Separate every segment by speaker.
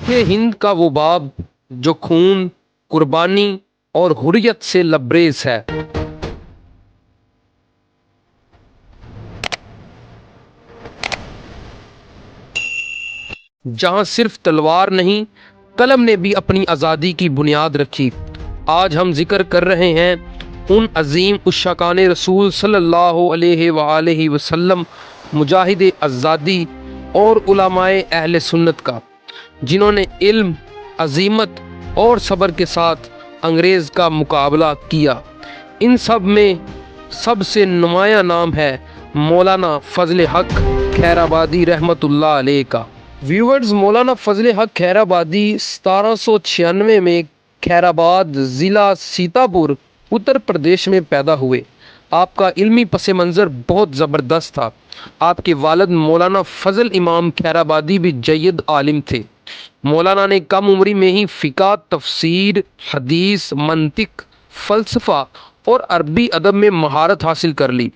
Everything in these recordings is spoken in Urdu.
Speaker 1: یہ ہند کا وہ باب جو خون، قربانی اور حریت سے لبریز ہے۔ جہاں صرف تلوار نہیں، قلم نے بھی اپنی آزادی کی بنیاد رکھی۔ آج ہم ذکر کر رہے ہیں ان عظیم عشاقان رسول صلی اللہ علیہ وآلہ وسلم، مجاہد آزادی اور علماء اہل سنت کا، جنہوں نے علم، عزیمت اور صبر کے ساتھ انگریز کا مقابلہ کیا۔ ان سب میں سب سے نمایاں نام ہے مولانا فضل حق خیر آبادی رحمۃ اللہ علیہ کا۔ ویورز، مولانا فضل حق خیر آبادی 1796 میں خیر آباد، ضلع سیتاپور، اتر پردیش میں پیدا ہوئے۔ آپ کا علمی پس منظر بہت زبردست تھا۔ آپ کے والد مولانا فضل امام خیر آبادی بھی جید عالم تھے۔ مولانا نے کم عمری میں ہی فقہ، تفسیر، حدیث، منطق، فلسفہ اور عربی ادب میں مہارت حاصل کر لی۔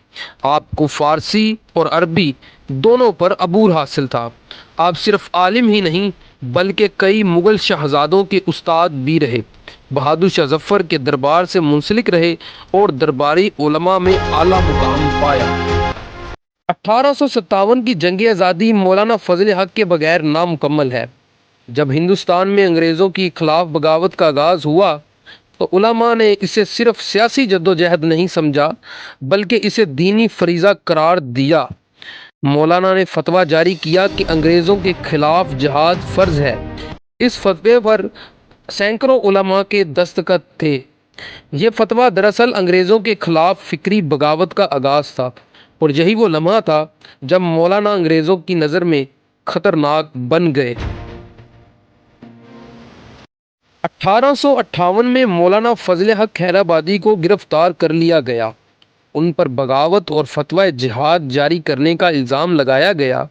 Speaker 1: آپ کو فارسی اور عربی دونوں پر عبور حاصل تھا۔ آپ صرف عالم ہی نہیں بلکہ کئی مغل شہزادوں کے استاد بھی رہے۔ بہادر شاہ ظفر کے دربار سے منسلک رہے اور درباری علماء میں اعلیٰ مقام پایا۔ 1857 کی جنگ آزادی مولانا فضل حق کے بغیر نامکمل ہے۔ جب ہندوستان میں انگریزوں کی خلاف بغاوت کا آغاز ہوا تو علماء نے اسے صرف سیاسی جدوجہد نہیں سمجھا بلکہ اسے دینی فریضہ قرار دیا۔ مولانا نے فتویٰ جاری کیا کہ انگریزوں کے خلاف جہاد فرض ہے۔ اس فتوے پر سینکڑوں علماء کے دستخط تھے۔ یہ فتویٰ دراصل انگریزوں کے خلاف فکری بغاوت کا آغاز تھا، اور یہی وہ لمحہ تھا جب مولانا انگریزوں کی نظر میں خطرناک بن گئے۔ 1858 میں مولانا فضل حق خیر آبادی کو گرفتار کر لیا گیا۔ ان پر بغاوت اور فتویٰ جہاد جاری کرنے کا الزام لگایا گیا۔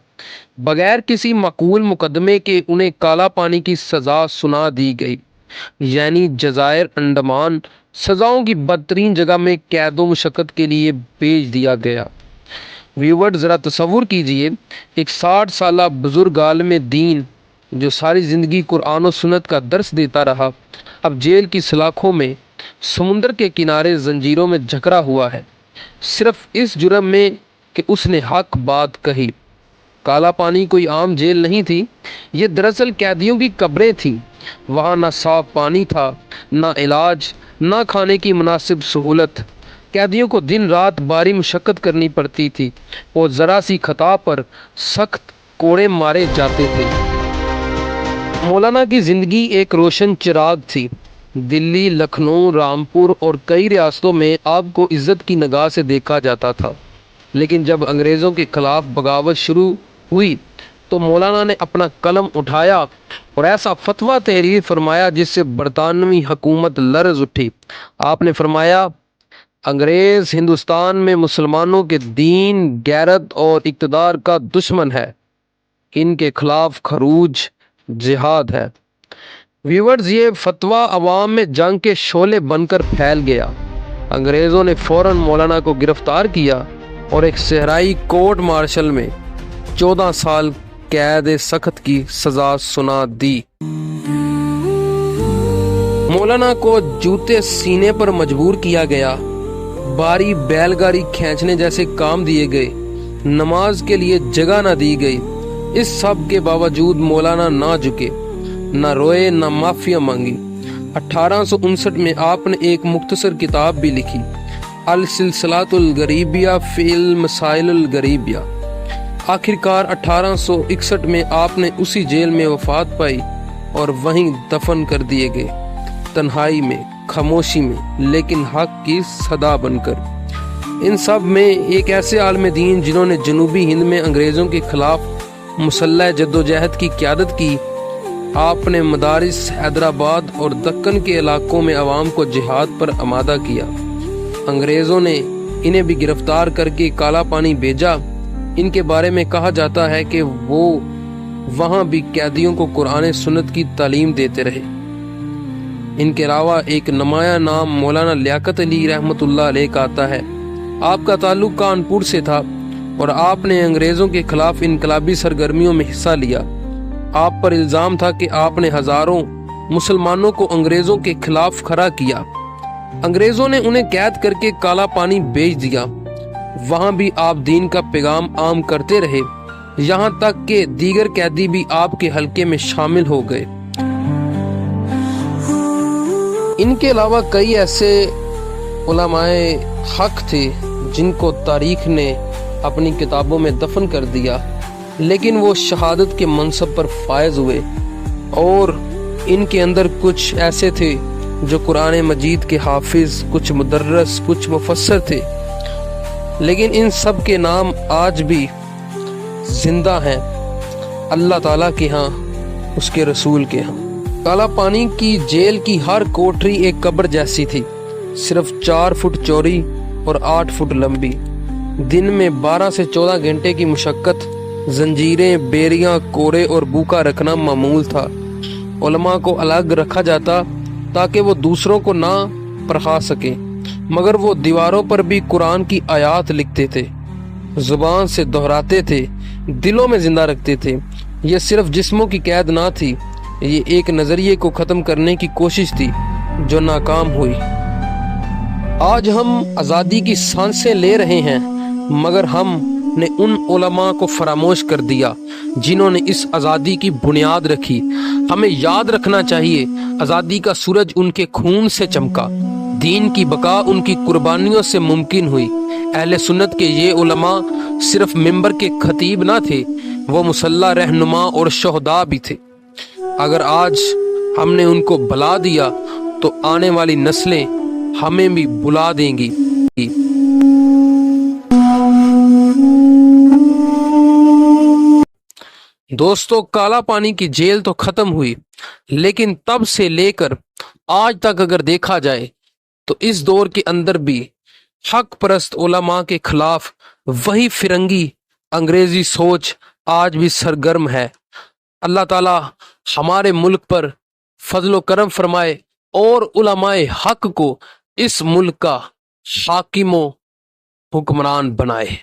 Speaker 1: بغیر کسی معقول مقدمے کے انہیں کالا پانی کی سزا سنا دی گئی، یعنی جزائر انڈمان سزاؤں کی بدترین جگہ میں قید و مشقت کے لیے بھیج دیا گیا۔ ویورز، ذرا تصور کیجئے، ایک 60 سالہ بزرگ عالم دین جو ساری زندگی قرآن و سنت کا درس دیتا رہا، اب جیل کی سلاخوں میں، سمندر کے کنارے زنجیروں میں جکڑا ہوا ہے، صرف اس جرم میں کہ اس نے حق بات کہی۔ کالا پانی کوئی عام جیل نہیں تھی، یہ دراصل قیدیوں کی قبریں تھیں۔ وہاں نہ صاف پانی تھا، نہ علاج، نہ کھانے کی مناسب سہولت۔ قیدیوں کو دن رات بھاری مشقت کرنی پڑتی تھی اور ذرا سی خطا پر سخت کوڑے مارے جاتے تھے۔ مولانا کی زندگی ایک روشن چراغ تھی۔ دلی، لکھنؤ، رامپور اور کئی ریاستوں میں آپ کو عزت کی نگاہ سے دیکھا جاتا تھا، لیکن جب انگریزوں کے خلاف بغاوت شروع ہوئی تو مولانا نے اپنا قلم اٹھایا اور ایسا فتویٰ تحریر فرمایا جس سے برطانوی حکومت لرز اٹھی۔ آپ نے فرمایا، انگریز ہندوستان میں مسلمانوں کے دین، غیرت اور اقتدار کا دشمن ہے۔ ان کے خلاف خروج جہاد ہے۔ ویورز، یہ فتویٰ عوام میں جنگ کے شعلے بن کر پھیل گیا۔ انگریزوں نے فوراً مولانا کو گرفتار کیا اور ایک صحرائی کورٹ مارشل میں 14 سال قید سخت کی سزا سنا دی۔ مولانا کو جوتے سینے پر مجبور کیا گیا، بھاری بیل گاڑی کھینچنے جیسے کام دیے گئے، نماز کے لیے جگہ نہ دی گئی۔ اس سب کے باوجود مولانا نہ جھکے، نہ روئے، نہ معافیاں مانگی۔ 1859 میں آپ نے ایک مختصر کتاب بھی لکھی، السلسلۃ الغریبیہ فی المسائل الغریبیہ۔ آخرکار 1861 میں آپ نے اسی جیل میں وفات پائی اور وہیں دفن کر دیے گئے، تنہائی میں، خاموشی میں، لیکن حق کی صدا بن کر۔ ان سب میں ایک ایسے عالم دین جنہوں نے جنوبی ہند میں انگریزوں کے خلاف مسلح جدوجہد کی قیادت کی۔ آپ نے مدارس، حیدرآباد اور دکن کے علاقوں میں عوام کو جہاد پر آمادہ کیا۔ انگریزوں نے انہیں بھی گرفتار کر کے کالا پانی بھیجا۔ ان کے بارے میں کہا جاتا ہے کہ وہ وہاں بھی قیدیوں کو قرآن سنت کی تعلیم دیتے رہے۔ ان کے علاوہ ایک نمایاں نام مولانا لیاقت علی رحمۃ اللہ علیہ کا آتا ہے۔ آپ کا تعلق کانپور سے تھا اور آپ نے انگریزوں کے خلاف انقلابی سرگرمیوں میں حصہ لیا۔ آپ پر الزام تھا کہ آپ نے ہزاروں مسلمانوں کو انگریزوں کے خلاف کھڑا کیا۔ انگریزوں نے انہیں قید کر کے کالا پانی بھیج دیا۔ وہاں بھی آپ دین کا پیغام عام کرتے رہے، یہاں تک کہ دیگر قیدی بھی آپ کے حلقے میں شامل ہو گئے۔ ان کے علاوہ کئی ایسے علماء حق تھے جن کو تاریخ نے اپنی کتابوں میں دفن کر دیا، لیکن وہ شہادت کے منصب پر فائز ہوئے۔ اور ان کے اندر کچھ ایسے تھے جو قرآن مجید کے حافظ، کچھ مدرس، کچھ مفسر تھے، لیکن ان سب کے نام آج بھی زندہ ہیں اللہ تعالیٰ کے ہاں، اس کے رسول کے ہاں۔ کالا پانی کی جیل کی ہر کوٹری ایک قبر جیسی تھی، صرف 4 فٹ چوڑی اور 8 فٹ لمبی۔ دن میں 12 سے 14 گھنٹے کی مشقت، زنجیریں، بیریاں، کوڑے اور بھوکا رکھنا معمول تھا۔ علماء کو الگ رکھا جاتا تاکہ وہ دوسروں کو نہ پرکھا سکیں، مگر وہ دیواروں پر بھی قرآن کی آیات لکھتے تھے، زبان سے دہراتے تھے، دلوں میں زندہ رکھتے تھے۔ یہ صرف جسموں کی قید نہ تھی، یہ ایک نظریے کو ختم کرنے کی کوشش تھی جو ناکام ہوئی۔ آج ہم آزادی کی سانسیں لے رہے ہیں، مگر ہم نے ان علماء کو فراموش کر دیا جنہوں نے اس آزادی کی بنیاد رکھی۔ ہمیں یاد رکھنا چاہیے، آزادی کا سورج ان کے خون سے چمکا، دین کی بقا ان کی قربانیوں سے ممکن ہوئی۔ اہل سنت کے یہ علماء صرف ممبر کے خطیب نہ تھے، وہ مسلح رہنما اور شہداء بھی تھے۔ اگر آج ہم نے ان کو بھلا دیا تو آنے والی نسلیں ہمیں بھی بلا دیں گی۔ دوستو، کالا پانی کی جیل تو ختم ہوئی، لیکن تب سے لے کر آج تک اگر دیکھا جائے تو اس دور کے اندر بھی حق پرست علماء کے خلاف وہی فرنگی انگریزی سوچ آج بھی سرگرم ہے۔ اللہ تعالی ہمارے ملک پر فضل و کرم فرمائے اور علماء حق کو اس ملک کا حاکم و حکمران بنائے۔